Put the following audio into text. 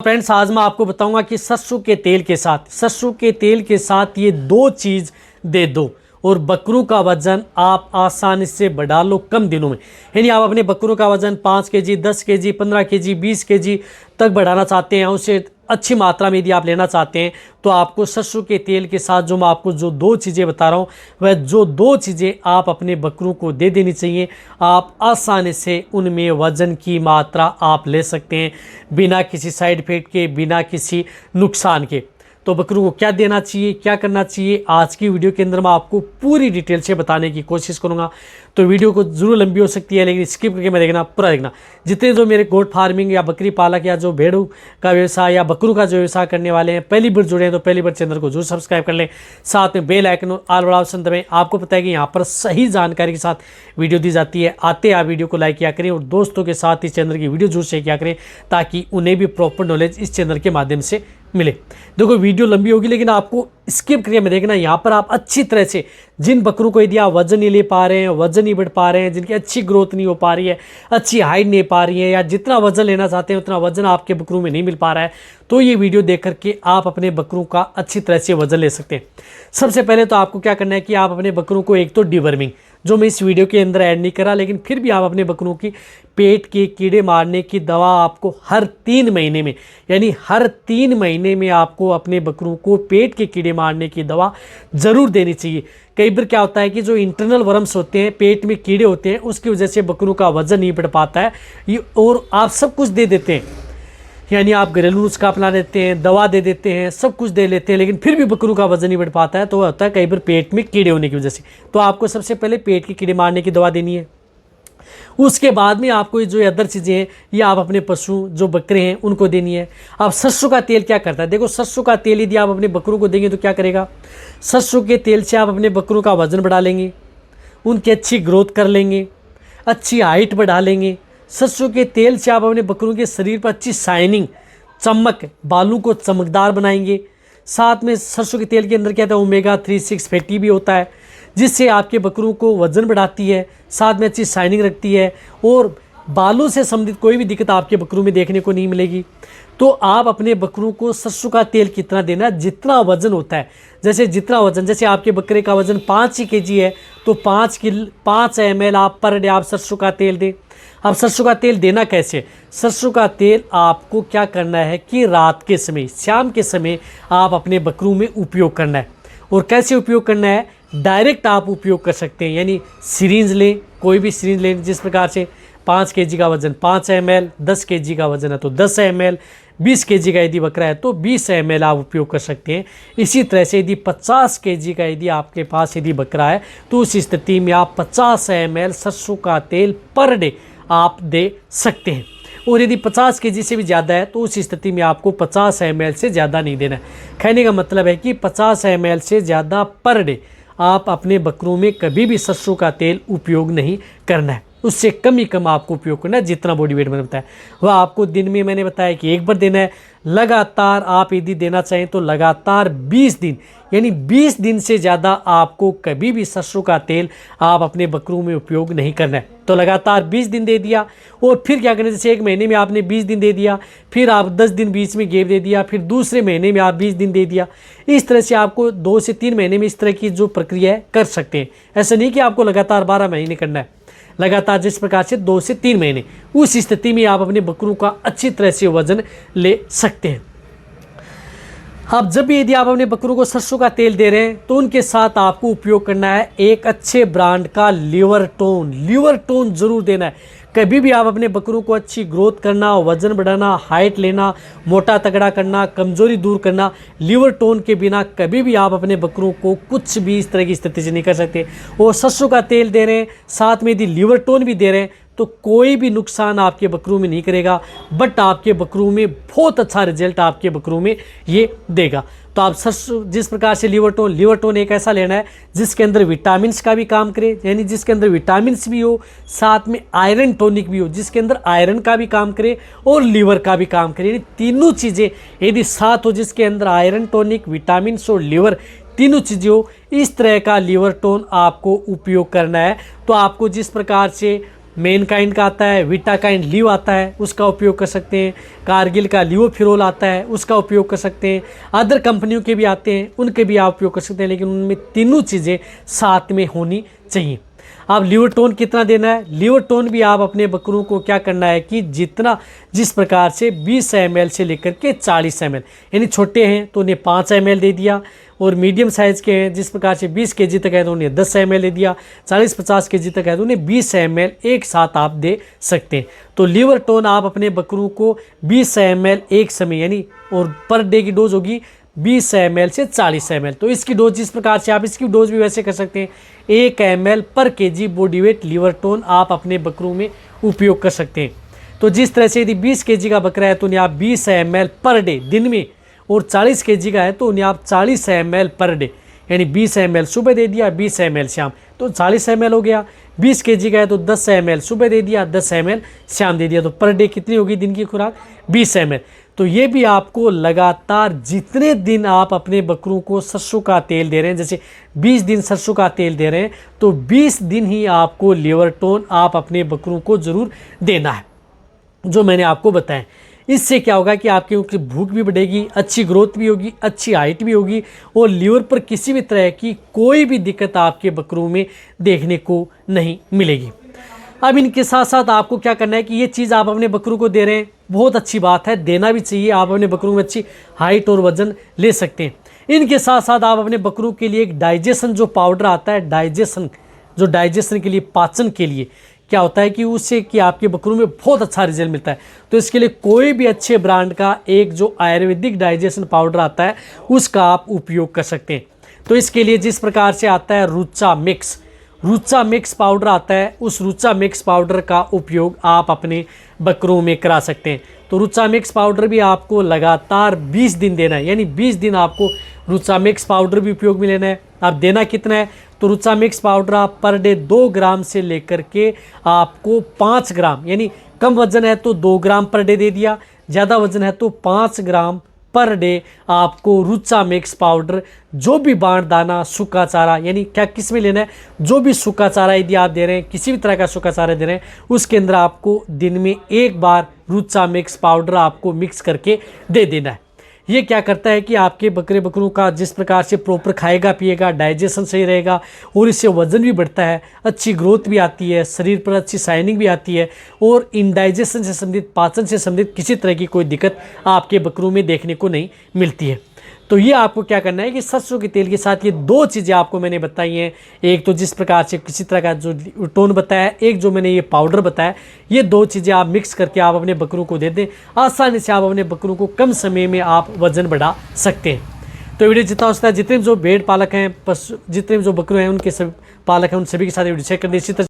Friends, आज मैं आपको बताऊंगा कि सरसों के तेल के साथ ये दो चीज़ दे दो और बकरों का वजन आप आसानी से बढ़ा लो कम दिनों में। यानी आप अपने बकरों का वजन 5 केजी, 10 केजी, 15 केजी, 20 केजी तक बढ़ाना चाहते हैं, उससे अच्छी मात्रा में यदि आप लेना चाहते हैं तो आपको सरसों के तेल के साथ जो मैं आपको जो दो चीज़ें बता रहा हूँ वह जो दो चीज़ें आप अपने बकरों को दे देनी चाहिए। आप आसानी से उनमें वज़न की मात्रा आप ले सकते हैं बिना किसी साइड इफेक्ट के, बिना किसी नुकसान के। तो बकरों को क्या देना चाहिए, क्या करना चाहिए, आज की वीडियो के अंदर मैं आपको पूरी डिटेल से बताने की कोशिश करूंगा। तो वीडियो को जरूर लंबी हो सकती है, लेकिन स्किप करके मैं देखना, पूरा देखना। जितने जो मेरे गोट फार्मिंग या बकरी पालक या जो भेड़ों का व्यवसाय या बकरों का जो व्यवसाय करने वाले हैं, पहली बार जुड़े हैं तो पहली बार चैनल को जरूर सब्सक्राइब कर लें, साथ में बेल आइकन और ऑल बड़ा ऑप्शन दबाएं। आपको पता है कि यहाँ पर सही जानकारी के साथ वीडियो दी जाती है। आते आप वीडियो को लाइक किया करें और दोस्तों के साथ इस चैनल की वीडियो जरूर शेयर किया करें ताकि उन्हें भी प्रॉपर नॉलेज इस चैनल के माध्यम से मिले। देखो वीडियो लंबी होगी लेकिन आपको स्किप करके मैं देखना। यहाँ पर आप अच्छी तरह से जिन बकरों को यदि आप वजन नहीं ले पा रहे हैं, वजन नहीं बढ़ पा रहे हैं, जिनकी अच्छी ग्रोथ नहीं हो पा रही है, अच्छी हाइट नहीं पा रही है, या जितना वजन लेना चाहते हैं उतना वजन आपके बकरों में नहीं मिल पा रहा है, तो ये वीडियो देख करके आप अपने बकरों का अच्छी तरह से वजन ले सकते हैं। सबसे पहले तो आपको क्या करना है कि आप अपने बकरों को एक तो डिवर्मिंग, जो मैं इस वीडियो के अंदर ऐड नहीं करा, लेकिन फिर भी आप अपने बकरों की पेट के कीड़े मारने की दवा आपको हर 3 महीने में, यानी हर 3 महीने में आपको अपने बकरों को पेट के कीड़े मारने की दवा ज़रूर देनी चाहिए। कई बार क्या होता है कि जो इंटरनल वर्म्स होते हैं, पेट में कीड़े होते हैं, उसकी वजह से बकरों का वजन नहीं बढ़ पाता है और आप सब कुछ दे देते हैं, यानी आप घरेलू नुस्खा अपना देते हैं, दवा दे देते हैं, सब कुछ दे लेते हैं, लेकिन फिर भी बकरों का वजन नहीं बढ़ पाता है। तो होता है कई बार पेट में कीड़े होने की वजह से। तो आपको सबसे पहले पेट के कीड़े मारने की दवा देनी है। उसके बाद में आपको ये जो अदर चीज़ें हैं ये आप अपने पशु जो बकरे हैं उनको देनी है। अब सरसों का तेल क्या करता है, देखो सरसों का तेल यदि आप अपने बकरों को देंगे तो क्या करेगा, सरसों के तेल से आप अपने बकरों का वजन बढ़ा लेंगे, उनकी अच्छी ग्रोथ कर लेंगे, अच्छी हाइट बढ़ा लेंगे। सरसों के तेल से आप अपने बकरों के शरीर पर अच्छी शाइनिंग, चमक, बालों को चमकदार बनाएंगे। साथ में सरसों के तेल के अंदर क्या होता है, ओमेगा 3, 6 फैटी भी होता है, जिससे आपके बकरों को वजन बढ़ाती है, साथ में अच्छी शाइनिंग रखती है और बालों से संबंधित कोई भी दिक्कत आपके बकरों में देखने को नहीं मिलेगी। तो आप अपने बकरों को सरसों का तेल कितना देना है, जितना वजन होता है, जैसे आपके बकरे का वजन 5 केजी है तो 5 ml आप पर डे आप सरसों का तेल दें। अब सरसों का तेल देना कैसे, सरसों का तेल आपको क्या करना है कि रात के समय, शाम के समय आप अपने बकरों में उपयोग करना है। और कैसे उपयोग करना है, डायरेक्ट आप उपयोग कर सकते हैं, यानी सिरिंज लें, कोई भी सिरिंज लें, जिस प्रकार से 5 केजी का वजन 5 ml, 10 केजी का वजन है तो 10 ml, 20 केजी का यदि बकरा है तो 20 ml आप उपयोग कर सकते हैं। इसी तरह से यदि 50 केजी का यदि आपके पास यदि बकरा है तो उस स्थिति में आप 50 ml सरसों का तेल पर डे आप दे सकते हैं। और यदि 50 केजी से भी ज़्यादा है तो उस स्थिति में आपको 50 ml से ज़्यादा नहीं देना है। कहने का मतलब है कि 50 ml से ज़्यादा पर डे आप अपने बकरों में कभी भी सरसों का तेल उपयोग नहीं करना है। उससे कम ही कम आपको उपयोग करना है, जितना बॉडी वेट मैंने बताया वह आपको दिन में मैंने बताया कि एक बार देना है। लगातार आप यदि देना चाहें तो लगातार 20 दिन, यानी 20 दिन से ज़्यादा आपको कभी भी सरसों का तेल आप अपने बकरों में उपयोग नहीं करना है। तो लगातार 20 दिन दे दिया और फिर क्या करना, जैसे एक महीने में आपने 20 दिन दे दिया, फिर आप 10 दिन बीच में गैप दे दिया, फिर दूसरे महीने में आप 20 दिन दे दिया। इस तरह से आपको 2 से 3 महीने में इस तरह की जो प्रक्रिया है कर सकते हैं। ऐसा नहीं कि आपको लगातार 12 महीने करना है, लगातार जिस प्रकार से 2 से 3 महीने, उस स्थिति में आप अपने बकरों का अच्छी तरह से वजन ले सकते हैं। अब जब भी यदि आप अपने बकरों को सरसों का तेल दे रहे हैं तो उनके साथ आपको उपयोग करना है एक अच्छे ब्रांड का लिवर टोन जरूर देना है। कभी भी आप अपने बकरों को अच्छी ग्रोथ करना, वजन बढ़ाना, हाइट लेना, मोटा तगड़ा करना, कमजोरी दूर करना, लिवर टोन के बिना कभी भी आप अपने बकरों को कुछ भी इस तरह की स्थिति से नहीं कर सकते। और सरसों का तेल दे रहे हैं, साथ में यदि लिवर टोन भी दे रहे हैं तो कोई भी नुकसान आपके बकरों में नहीं करेगा, बट आपके बकरों में बहुत अच्छा रिजल्ट आपके बकरों में ये देगा। तो आप सरसों जिस प्रकार से लिवर टोन एक ऐसा लेना है जिसके अंदर विटामिन्स का भी काम करे, यानी जिसके अंदर विटामिन्स भी हो, साथ में आयरन टॉनिक भी हो, जिसके अंदर आयरन का भी काम करे और लीवर का भी काम करे, यानी तीनों चीज़ें यदि साथ हो, जिसके अंदर आयरन टॉनिक, विटामिन्स और लीवर तीनों चीज़ें हो, इस तरह का लिवर टोन आपको उपयोग करना है। तो आपको जिस प्रकार से मेनकाइंड का आता है, विटाकाइंड लीव आता है, उसका उपयोग कर सकते हैं। कारगिल का लिवोफिरोल आता है, उसका उपयोग कर सकते हैं। अदर कंपनियों के भी आते हैं, उनके भी आप उपयोग कर सकते हैं, लेकिन उनमें तीनों चीज़ें साथ में होनी चाहिए। अब लिवरटोन कितना देना है? लिवरटोन भी आप अपने बकरों को क्या करना है कि जिस प्रकार से 20 ml से लेकर के 40 ml, यानी छोटे हैं तो उन्हें 5 ml दे दिया, और मीडियम साइज़ के हैं जिस प्रकार से 20 kg तक है तो उन्हें 10 ml दे दिया, 40-50 kg तक है तो उन्हें 20 ml एक साथ आप दे सकते हैं। तो लिवरटोन आप अपने बकरों को 20 ml एक समय, यानी और पर डे की डोज होगी 20 ml से 40 ml। तो इसकी डोज जिस प्रकार से आप इसकी डोज भी वैसे कर सकते हैं, 1 ml पर kg बॉडी वेट लिवरटोन आप अपने बकरों में उपयोग कर सकते हैं। तो जिस तरह से यदि 20 kg का बकरा है तो उन्हें आप 20 ml पर डे दिन में, और 40 kg का है तो उन्हें आप 40 ml पर डे, यानी 20 ml सुबह दे दिया, 20 ml शाम, तो 40 ml हो गया। 20 kg का है तो 10 ml सुबह दे दिया, 10 ml शाम दे दिया, तो पर डे कितनी होगी दिन की खुराक? 20 ml। तो ये भी आपको लगातार जितने दिन आप अपने बकरों को सरसों का तेल दे रहे हैं, जैसे 20 दिन सरसों का तेल दे रहे हैं, तो 20 दिन ही आपको लिवरटोन आप अपने बकरों को ज़रूर देना है, जो मैंने आपको बताया। इससे क्या होगा कि आपकी उनकी भूख भी बढ़ेगी, अच्छी ग्रोथ भी होगी, अच्छी हाइट भी होगी, और लीवर पर किसी भी तरह की कोई भी दिक्कत आपके बकरों में देखने को नहीं मिलेगी। अब इनके साथ साथ आपको क्या करना है कि ये चीज़ आप अपने बकरों को दे रहे हैं, बहुत अच्छी बात है, देना भी चाहिए। आप अपने बकरों में अच्छी हाइट और वजन ले सकते हैं। इनके साथ साथ आप अपने बकरों के लिए एक डाइजेशन जो पाउडर आता है, डाइजेशन के लिए, पाचन के लिए क्या होता है कि उससे कि आपके बकरों में बहुत अच्छा रिजल्ट मिलता है। तो इसके लिए कोई भी अच्छे ब्रांड का एक जो आयुर्वेदिक डाइजेशन पाउडर आता है उसका आप उपयोग कर सकते हैं। तो इसके लिए जिस प्रकार से आता है रुचा मिक्स पाउडर आता है, उस रुचा मिक्स पाउडर का उपयोग आप अपने बकरों में करा सकते हैं। तो रुचा मिक्स पाउडर भी आपको लगातार 20 दिन देना है, यानी 20 दिन आपको रुचा मिक्स पाउडर भी उपयोग में लेना है। आप देना कितना है? तो रुचा मिक्स पाउडर आप पर डे 2 ग्राम से लेकर के आपको 5 ग्राम, यानी कम वजन है तो 2 ग्राम पर डे दे दिया, ज़्यादा वजन है तो 5 ग्राम पर डे आपको रुचा मिक्स पाउडर, जो भी बाण दाना, सूखा चारा, यानी क्या किस में लेना है, जो भी सूखा चारा यदि आप दे रहे हैं, किसी भी तरह का सूखा चारा दे रहे हैं, उसके अंदर आपको दिन में एक बार रुचा मिक्स पाउडर आपको मिक्स करके दे देना है। ये क्या करता है कि आपके बकरों का जिस प्रकार से प्रॉपर खाएगा पिएगा, डाइजेशन सही रहेगा, और इससे वज़न भी बढ़ता है, अच्छी ग्रोथ भी आती है, शरीर पर अच्छी शाइनिंग भी आती है, और इंडाइजेशन से संबंधित, पाचन से संबंधित किसी तरह की कोई दिक्कत आपके बकरों में देखने को नहीं मिलती है। तो ये आपको क्या करना है कि सरसों के तेल के साथ ये 2 चीज़ें आपको मैंने बताई हैं, एक तो जिस प्रकार से किसी तरह का जो टोन बताया, एक जो मैंने ये पाउडर बताया, ये 2 चीज़ें आप मिक्स करके आप अपने बकरों को दे दें। आसानी से आप अपने बकरों को कम समय में आप वजन बढ़ा सकते हैं। तो वीडियो जितना हो सकता है, जितने जो भेड़ पालक हैं, जितने जो बकरे हैं, उनके सब पालक हैं, उन सभी के साथ वीडियो शेयर कर दें। इसी तरह